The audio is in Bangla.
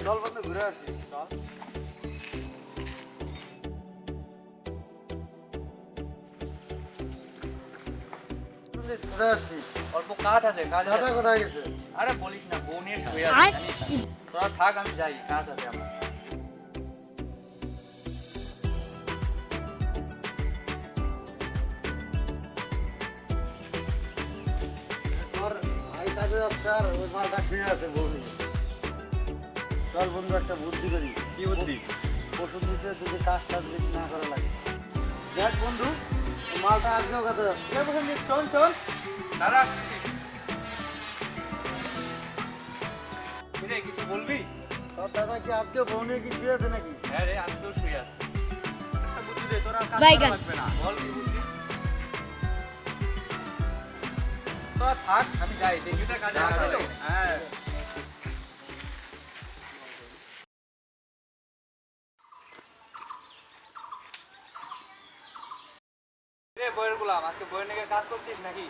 চল বন্ধু ঘুরে আসি চল ঘুরে আসছি অল্প কাজ আছে কাজ দাদা আছে। কোথায় গেছে আরে বলিস না বউ নিয়ে শুয়ে আছি জানিস না। তোরা থাক আমি যাই কাজ আছে আমার। তোর ভাই কাজে যাচ্ছে আর ওই মালটা শুয়ে আছে বউ নিয়ে। চল বন্ধু একটা বুদ্ধি করি কি বুদ্ধি? ওষুধ দিতে যদি কাজ টাজ বেশি না করা লাগে দেখ বন্ধু ওই মালটা আজকেও কাজে যাচ্ছে চল চল দাঁড়া আসতেছি। কিরে কিছু বলবি? তোর দাদা কি আজকেও বউ নিয়ে কি শুয়ে আছে নাকি হ্যাঁ রে আজকেও শুয়ে আছে। একটা বুদ্ধি দে তোরা কাজ বাইগান। করা লাগবে না। বল কি বুদ্ধি? তোরা থাক আমি যাই দেখিটা কাজে যা, লাগাই যা। তো। হ্যাঁ রে বইয়ের গোলাম আজকে বইয়ের নাকি কাজ করছিস নাকি?